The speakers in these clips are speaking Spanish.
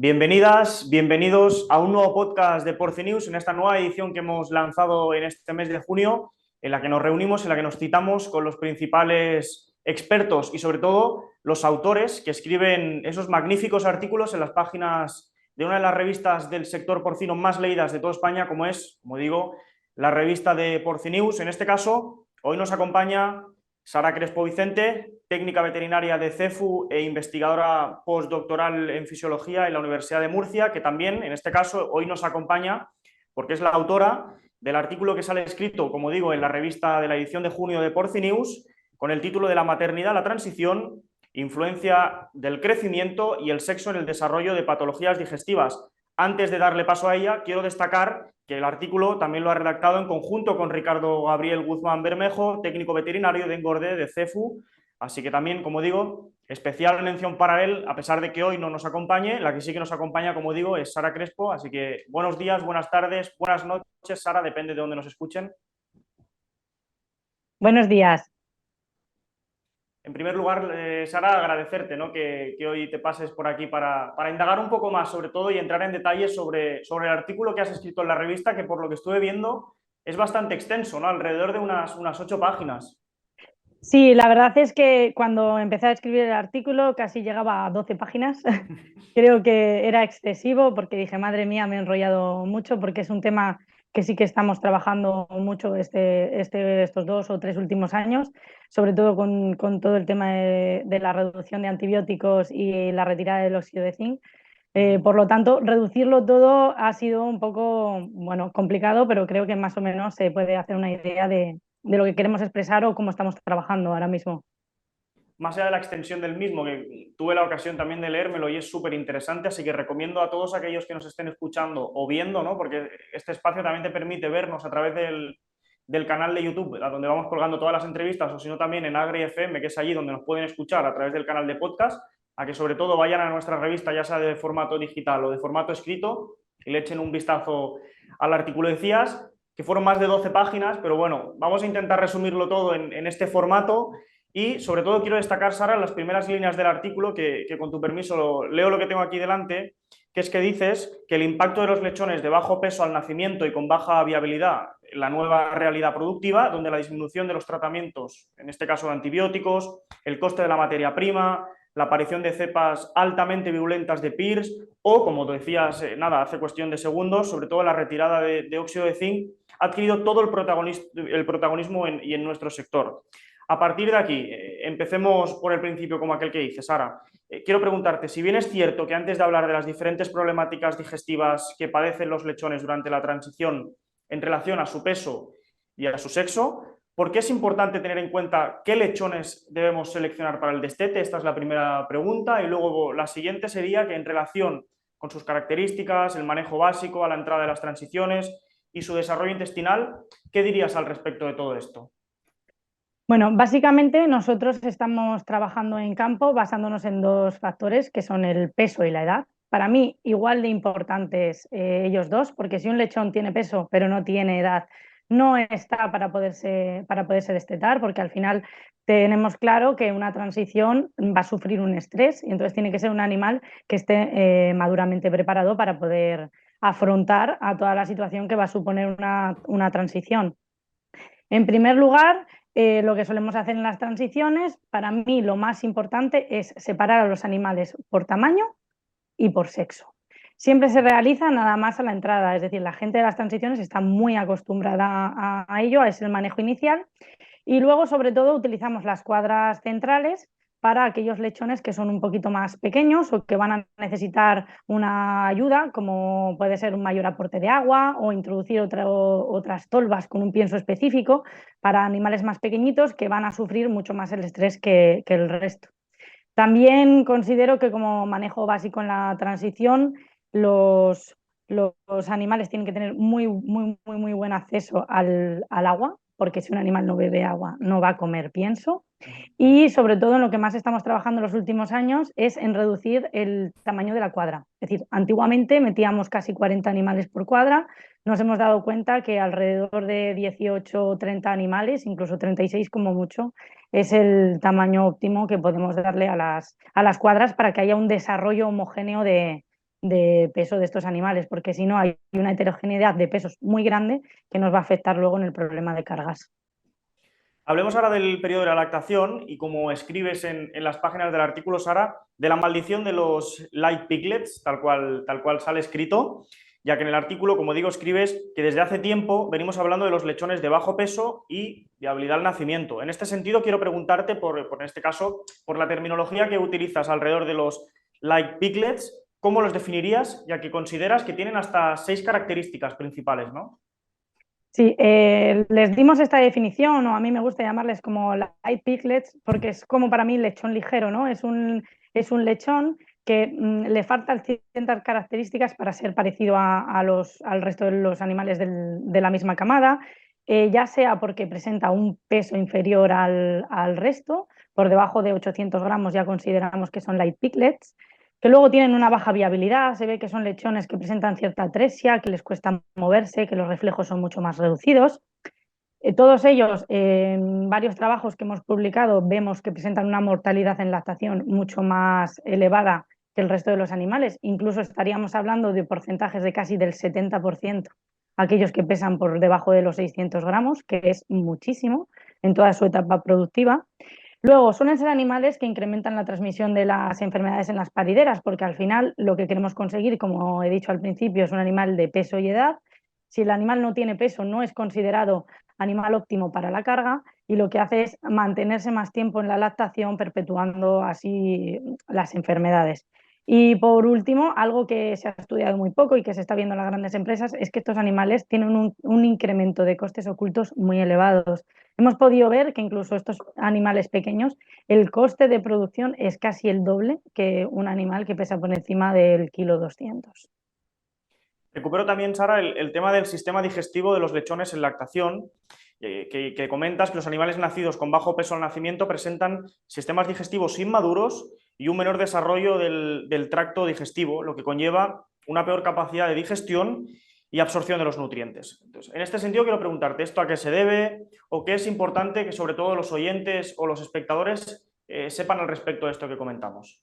Bienvenidas, bienvenidos a un nuevo podcast de Porcinews, en esta nueva edición que hemos lanzado en este mes de junio, en la que nos reunimos, en la que nos citamos con los principales expertos y sobre todo los autores que escriben esos magníficos artículos en las páginas de una de las revistas del sector porcino más leídas de toda España, como es, como digo, la revista de Porcinews. En este caso, hoy nos acompaña Sara Crespo Vicente, técnica veterinaria de CEFU e investigadora postdoctoral en fisiología en la Universidad de Murcia, que también, en este caso, hoy nos acompaña porque es la autora del artículo que sale escrito, como digo, en la revista de la edición de junio de Porcinews, con el título de La maternidad, la transición, influencia del crecimiento y el sexo en el desarrollo de patologías digestivas. Antes de darle paso a ella, quiero destacar que el artículo también lo ha redactado en conjunto con Ricardo Gabriel Guzmán Bermejo, técnico veterinario de engorde de CEFU. Así que también, como digo, especial mención para él, a pesar de que hoy no nos acompañe. La que sí que nos acompaña, como digo, es Sara Crespo. Así que buenos días, buenas tardes, buenas noches, Sara, depende de dónde nos escuchen. Buenos días. En primer lugar, Sara, agradecerte, ¿no? que hoy te pases por aquí para indagar un poco más, sobre todo, y entrar en detalles sobre el artículo que has escrito en la revista, que por lo que estuve viendo es bastante extenso, ¿no? Alrededor de unas 8 páginas. Sí, la verdad es que cuando empecé a escribir el artículo casi llegaba a 12 páginas. Creo que era excesivo porque dije, madre mía, me he enrollado mucho porque es un tema que sí que estamos trabajando mucho estos 2 o 3 últimos años, sobre todo con todo el tema de la reducción de antibióticos y la retirada del óxido de zinc. Por lo tanto, reducirlo todo ha sido un poco, bueno, complicado, pero creo que más o menos se puede hacer una idea de lo que queremos expresar o cómo estamos trabajando ahora mismo. Más allá de la extensión del mismo, que tuve la ocasión también de leérmelo y es súper interesante, así que recomiendo a todos aquellos que nos estén escuchando o viendo, ¿no? Porque este espacio también te permite vernos a través del canal de YouTube, a donde vamos colgando todas las entrevistas, o si no también en Agri FM, que es allí donde nos pueden escuchar a través del canal de podcast, a que sobre todo vayan a nuestra revista, ya sea de formato digital o de formato escrito, y le echen un vistazo al artículo. Decías que fueron más de 12 páginas, pero bueno, vamos a intentar resumirlo todo en este formato. Y sobre todo quiero destacar, Sara, las primeras líneas del artículo, que con tu permiso leo lo que tengo aquí delante, que es que dices que el impacto de los lechones de bajo peso al nacimiento y con baja viabilidad en la nueva realidad productiva, donde la disminución de los tratamientos, en este caso de antibióticos, el coste de la materia prima, la aparición de cepas altamente virulentas de PIRS o, como decías, nada, hace cuestión de segundos, sobre todo la retirada de óxido de zinc, ha adquirido todo el protagonismo y en nuestro sector. A partir de aquí, empecemos por el principio como aquel que dice, Sara. Quiero preguntarte, si bien es cierto que antes de hablar de las diferentes problemáticas digestivas que padecen los lechones durante la transición en relación a su peso y a su sexo, ¿por qué es importante tener en cuenta qué lechones debemos seleccionar para el destete? Esta es la primera pregunta. Y luego la siguiente sería que en relación con sus características, el manejo básico a la entrada de las transiciones y su desarrollo intestinal, ¿qué dirías al respecto de todo esto? Bueno, básicamente nosotros estamos trabajando en campo basándonos en dos factores que son el peso y la edad. Para mí, igual de importantes ellos dos, porque si un lechón tiene peso pero no tiene edad, no está para poderse destetar, porque al final tenemos claro que una transición va a sufrir un estrés y entonces tiene que ser un animal que esté maduramente preparado para poder afrontar a toda la situación que va a suponer una transición. En primer lugar, lo que solemos hacer en las transiciones, para mí lo más importante es separar a los animales por tamaño y por sexo. Siempre se realiza nada más a la entrada, es decir, la gente de las transiciones está muy acostumbrada a ello, a ese manejo inicial, y luego, sobre todo, utilizamos las cuadras centrales para aquellos lechones que son un poquito más pequeños o que van a necesitar una ayuda, como puede ser un mayor aporte de agua o introducir otras tolvas con un pienso específico para animales más pequeñitos que van a sufrir mucho más el estrés que el resto. También considero que como manejo básico en la transición, los, los animales tienen que tener muy buen acceso al agua, porque si un animal no bebe agua no va a comer pienso. Y sobre todo en lo que más estamos trabajando en los últimos años es en reducir el tamaño de la cuadra. Es decir, antiguamente metíamos casi 40 animales por cuadra, nos hemos dado cuenta que alrededor de 18 o 30 animales, incluso 36 como mucho, es el tamaño óptimo que podemos darle a las cuadras para que haya un desarrollo homogéneo de peso de estos animales, porque si no hay una heterogeneidad de pesos muy grande que nos va a afectar luego en el problema de cargas. Hablemos ahora del periodo de la lactación y como escribes en las páginas del artículo, Sara, de la maldición de los light piglets, tal cual sale escrito, ya que en el artículo, como digo, escribes que desde hace tiempo venimos hablando de los lechones de bajo peso y viabilidad al nacimiento. En este sentido, quiero preguntarte, en este caso, por la terminología que utilizas alrededor de los light piglets, ¿cómo los definirías? Ya que consideras que tienen hasta 6 características principales, ¿no? Sí, les dimos esta definición, o a mí me gusta llamarles como light piglets, porque es como para mí lechón ligero, ¿no? Es un lechón que le faltan ciertas características para ser parecido al resto de los animales de la misma camada, ya sea porque presenta un peso inferior al resto, por debajo de 800 gramos ya consideramos que son light piglets, que luego tienen una baja viabilidad, se ve que son lechones que presentan cierta atresia, que les cuesta moverse, que los reflejos son mucho más reducidos. Todos ellos, en varios trabajos que hemos publicado, vemos que presentan una mortalidad en lactación mucho más elevada que el resto de los animales. Incluso estaríamos hablando de porcentajes de casi del 70%, aquellos que pesan por debajo de los 600 gramos, que es muchísimo en toda su etapa productiva. Luego, suelen ser animales que incrementan la transmisión de las enfermedades en las parideras, porque al final lo que queremos conseguir, como he dicho al principio, es un animal de peso y edad. Si el animal no tiene peso, no es considerado animal óptimo para la carga y lo que hace es mantenerse más tiempo en la lactación, perpetuando así las enfermedades. Y por último, algo que se ha estudiado muy poco y que se está viendo en las grandes empresas es que estos animales tienen un incremento de costes ocultos muy elevados. Hemos podido ver que incluso estos animales pequeños, el coste de producción es casi el doble que un animal que pesa por encima del kilo 200. Recupero también, Sara, el tema del sistema digestivo de los lechones en lactación, que comentas que los animales nacidos con bajo peso al nacimiento presentan sistemas digestivos inmaduros y un menor desarrollo del tracto digestivo, lo que conlleva una peor capacidad de digestión y absorción de los nutrientes. Entonces, en este sentido, quiero preguntarte, ¿esto a qué se debe o qué es importante que sobre todo los oyentes o los espectadores sepan al respecto de esto que comentamos?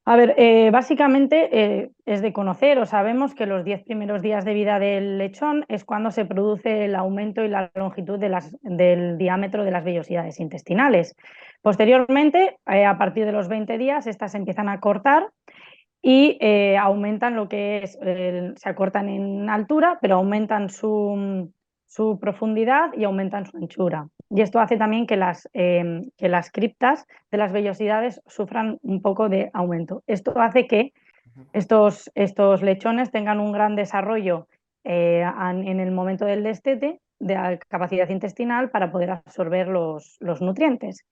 A ver, básicamente es de conocer o sabemos que los 10 primeros días de vida del lechón es cuando se produce el aumento y la longitud del diámetro de las vellosidades intestinales. Posteriormente, a partir de los 20 días, estas se empiezan a cortar y aumentan lo que es, se acortan en altura, pero aumentan su profundidad y aumentan su anchura. Y esto hace también que las criptas de las vellosidades sufran un poco de aumento. Esto hace que estos lechones tengan un gran desarrollo en el momento del destete de la capacidad intestinal para poder absorber los nutrientes.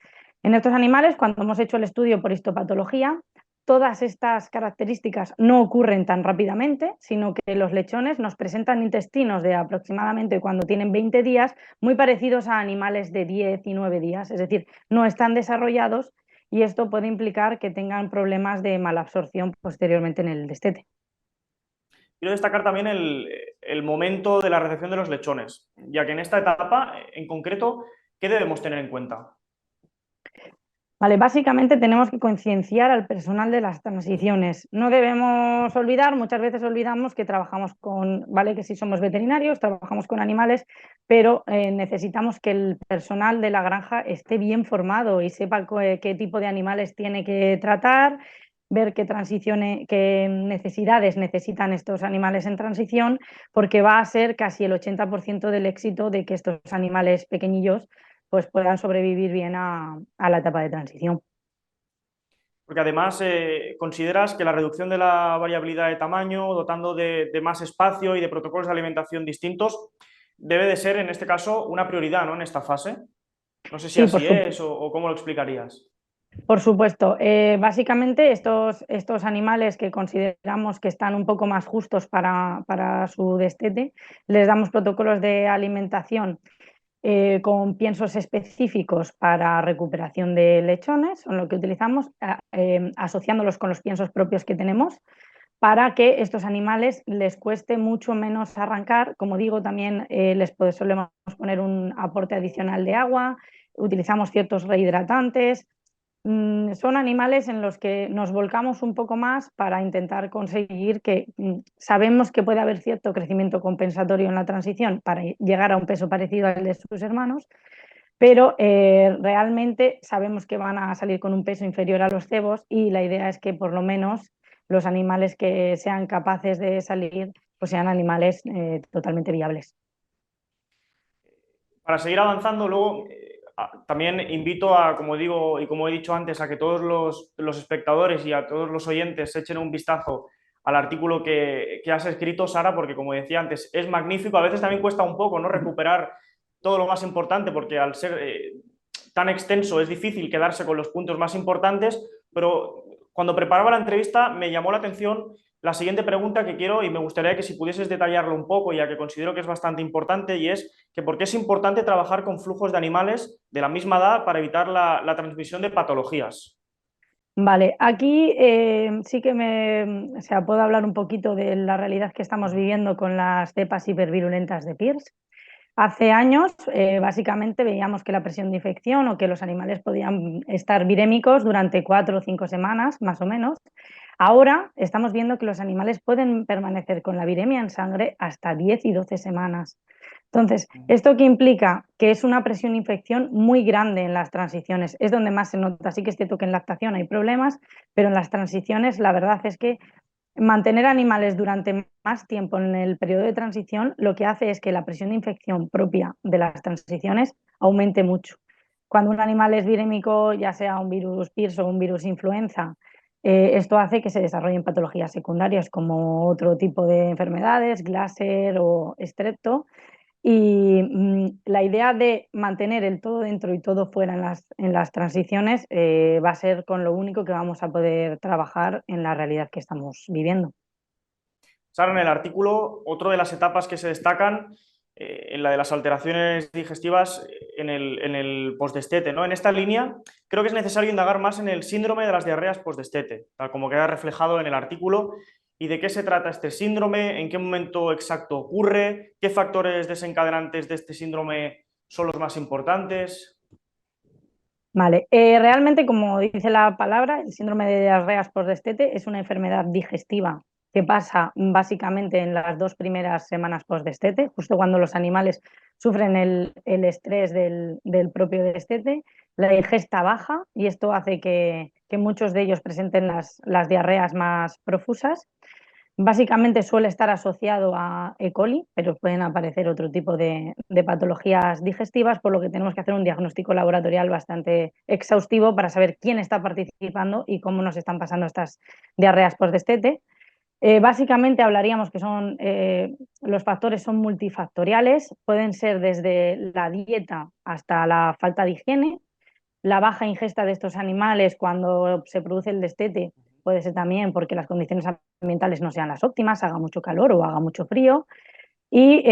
En estos animales, cuando hemos hecho el estudio por histopatología, todas estas características no ocurren tan rápidamente, sino que los lechones nos presentan intestinos de aproximadamente cuando tienen 20 días, muy parecidos a animales de 10 y 9 días, es decir, no están desarrollados y esto puede implicar que tengan problemas de malabsorción posteriormente en el destete. Quiero destacar también el momento de la recepción de los lechones, ya que en esta etapa, en concreto, ¿qué debemos tener en cuenta? Vale, básicamente tenemos que concienciar al personal de las transiciones. No debemos olvidar, muchas veces olvidamos que trabajamos con, vale, que si somos veterinarios, trabajamos con animales, pero necesitamos que el personal de la granja esté bien formado y sepa qué tipo de animales tiene que tratar, ver qué necesidades necesitan estos animales en transición, porque va a ser casi el 80% del éxito de que estos animales pequeñillos pues puedan sobrevivir bien a la etapa de transición. Porque además consideras que la reducción de la variabilidad de tamaño, dotando de más espacio y de protocolos de alimentación distintos, debe de ser en este caso una prioridad, ¿no? En esta fase. No sé si Sí, así es o cómo lo explicarías. por supuesto. Básicamente estos animales que consideramos que están un poco más justos para su destete, les damos protocolos de alimentación con piensos específicos para recuperación de lechones, son lo que utilizamos, asociándolos con los piensos propios que tenemos para que estos animales les cueste mucho menos arrancar. Como digo, también solemos poner un aporte adicional de agua, utilizamos ciertos rehidratantes, son animales en los que nos volcamos un poco más para intentar conseguir que sabemos que puede haber cierto crecimiento compensatorio en la transición para llegar a un peso parecido al de sus hermanos, pero realmente sabemos que van a salir con un peso inferior a los cebos y la idea es que por lo menos los animales que sean capaces de salir pues sean animales totalmente viables. Para seguir avanzando, luego también invito a, como digo y como he dicho antes, a que todos los espectadores y a todos los oyentes echen un vistazo al artículo que has escrito, Sara, porque como decía antes, es magnífico. A veces también cuesta un poco, ¿no?, recuperar todo lo más importante, porque al ser tan extenso es difícil quedarse con los puntos más importantes, pero cuando preparaba la entrevista me llamó la atención la siguiente pregunta que quiero y me gustaría que si pudieses detallarlo un poco, ya que considero que es bastante importante, y es que por qué es importante trabajar con flujos de animales de la misma edad para evitar la transmisión de patologías. Vale, aquí sí que o sea, puedo hablar un poquito de la realidad que estamos viviendo con las cepas hipervirulentas de Pierce. Hace años, básicamente veíamos que la presión de infección o que los animales podían estar virémicos durante 4 o 5 semanas, más o menos. Ahora estamos viendo que los animales pueden permanecer con la viremia en sangre hasta 10 y 12 semanas. Entonces, ¿esto qué implica? Que es una presión de infección muy grande en las transiciones. Es donde más se nota. Sí que es cierto que en lactación hay problemas, pero en las transiciones la verdad es que mantener animales durante más tiempo en el periodo de transición lo que hace es que la presión de infección propia de las transiciones aumente mucho. Cuando un animal es virémico, ya sea un virus PIRS o un virus influenza, esto hace que se desarrollen patologías secundarias como otro tipo de enfermedades, Glasser o Strepto. Y la idea de mantener el todo dentro y todo fuera en las transiciones va a ser con lo único que vamos a poder trabajar en la realidad que estamos viviendo. Sara, en el artículo, otra de las etapas que se destacan en la de las alteraciones digestivas en el postdestete, ¿no? En esta línea, creo que es necesario indagar más en el síndrome de las diarreas postdestete, tal como queda reflejado en el artículo, y de qué se trata este síndrome, en qué momento exacto ocurre, qué factores desencadenantes de este síndrome son los más importantes. Vale, realmente, como dice la palabra, el síndrome de diarreas postdestete es una enfermedad digestiva que pasa básicamente en las 2 primeras semanas postdestete, justo cuando los animales sufren el estrés del propio destete, la digesta baja y esto hace que muchos de ellos presenten las diarreas más profusas. Básicamente suele estar asociado a E. coli, pero pueden aparecer otro tipo de patologías digestivas, por lo que tenemos que hacer un diagnóstico laboratorial bastante exhaustivo para saber quién está participando y cómo nos están pasando estas diarreas postdestete. Básicamente hablaríamos que los factores son multifactoriales, pueden ser desde la dieta hasta la falta de higiene, la baja ingesta de estos animales cuando se produce el destete puede ser también porque las condiciones ambientales no sean las óptimas, haga mucho calor o haga mucho frío, y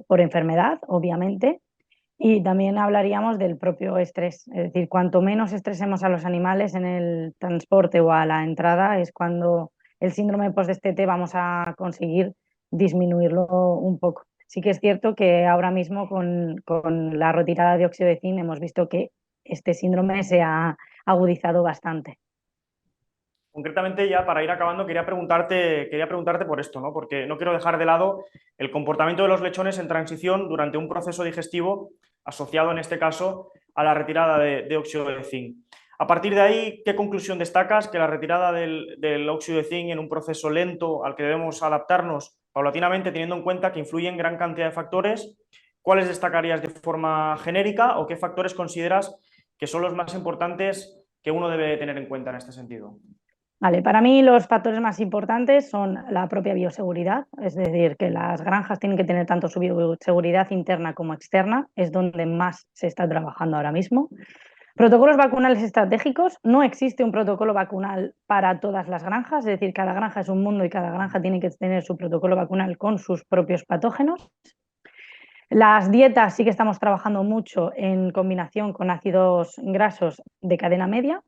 por enfermedad, obviamente. Y también hablaríamos del propio estrés, es decir, cuanto menos estresemos a los animales en el transporte o a la entrada, es cuando el síndrome postdestete vamos a conseguir disminuirlo un poco. Sí que es cierto que ahora mismo con la retirada de óxido de zinc hemos visto que este síndrome se ha agudizado bastante. Concretamente, ya para ir acabando, quería preguntarte por esto, ¿no? Porque no quiero dejar de lado el comportamiento de los lechones en transición durante un proceso digestivo asociado, en este caso, a la retirada de óxido de zinc. A partir de ahí, ¿qué conclusión destacas? Que la retirada del óxido de zinc en un proceso lento al que debemos adaptarnos paulatinamente, teniendo en cuenta que influyen gran cantidad de factores. ¿Cuáles destacarías de forma genérica o qué factores consideras que son los más importantes que uno debe tener en cuenta en este sentido? Vale, para mí los factores más importantes son la propia bioseguridad, es decir, que las granjas tienen que tener tanto su bioseguridad interna como externa, es donde más se está trabajando ahora mismo. Protocolos vacunales estratégicos, no existe un protocolo vacunal para todas las granjas, es decir, cada granja es un mundo y cada granja tiene que tener su protocolo vacunal con sus propios patógenos. Las dietas sí que estamos trabajando mucho en combinación con ácidos grasos de cadena media.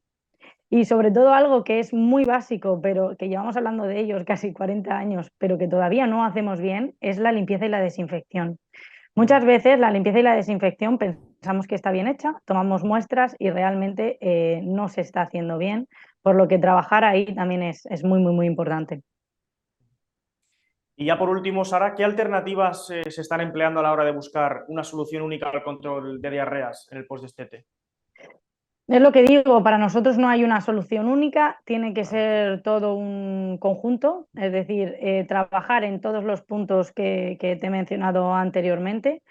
Y sobre todo algo que es muy básico, pero que llevamos hablando de ellos casi 40 años, pero que todavía no hacemos bien, es la limpieza y la desinfección. Muchas veces la limpieza y la desinfección pensamos que está bien hecha, tomamos muestras y realmente no se está haciendo bien, por lo que trabajar ahí también es muy, muy, muy importante. Y ya por último, Sara, ¿qué alternativas se están empleando a la hora de buscar una solución única al control de diarreas en el postdestete? Es lo que digo, para nosotros no hay una solución única, tiene que ser todo un conjunto, es decir, trabajar en todos los puntos que te he mencionado anteriormente,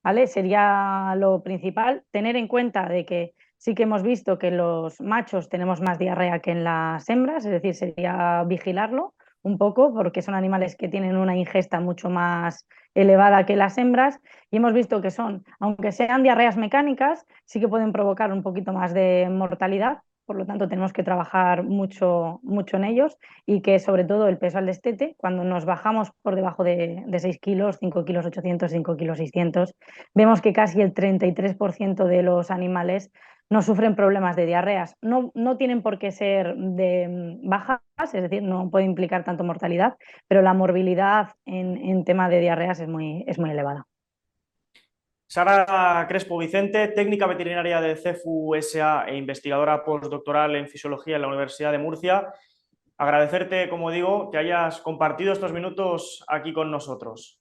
¿vale? Sería lo principal, tener en cuenta de que sí que hemos visto que los machos tenemos más diarrea que en las hembras, es decir, sería vigilarlo un poco porque son animales que tienen una ingesta mucho más elevada que las hembras y hemos visto que son, aunque sean diarreas mecánicas, sí que pueden provocar un poquito más de mortalidad. Por lo tanto, tenemos que trabajar mucho, mucho en ellos y que sobre todo el peso al destete, cuando nos bajamos por debajo de 6 kilos, 5 kilos 800, 5 kilos 600, vemos que casi el 33% de los animales no sufren problemas de diarreas. No, no tienen por qué ser de bajas, es decir, no puede implicar tanto mortalidad, pero la morbilidad en tema de diarreas es muy elevada. Sara Crespo Vicente, técnica veterinaria de CEFU SA e investigadora postdoctoral en fisiología en la Universidad de Murcia. Agradecerte, como digo, que hayas compartido estos minutos aquí con nosotros.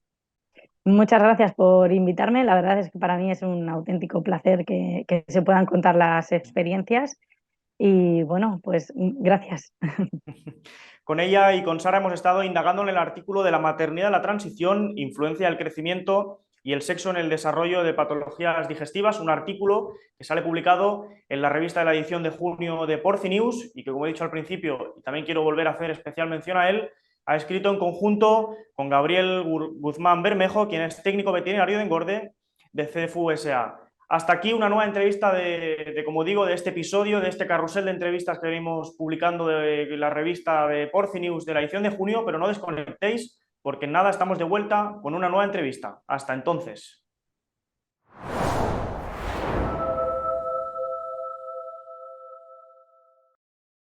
Muchas gracias por invitarme. La verdad es que para mí es un auténtico placer que se puedan contar las experiencias y bueno, pues gracias. Con ella y con Sara hemos estado indagando en el artículo de la maternidad en la transición, influencia del crecimiento y el sexo en el desarrollo de patologías digestivas, un artículo que sale publicado en la revista de la edición de junio de Porcinews y que, como he dicho al principio, y también quiero volver a hacer especial mención a él, ha escrito en conjunto con Gabriel Guzmán Bermejo, quien es técnico veterinario de engorde de CFU SA. Hasta aquí una nueva entrevista como digo, de este episodio, de este carrusel de entrevistas que venimos publicando de la revista de Porcinews de la edición de junio, pero no desconectéis porque en nada estamos de vuelta con una nueva entrevista. Hasta entonces.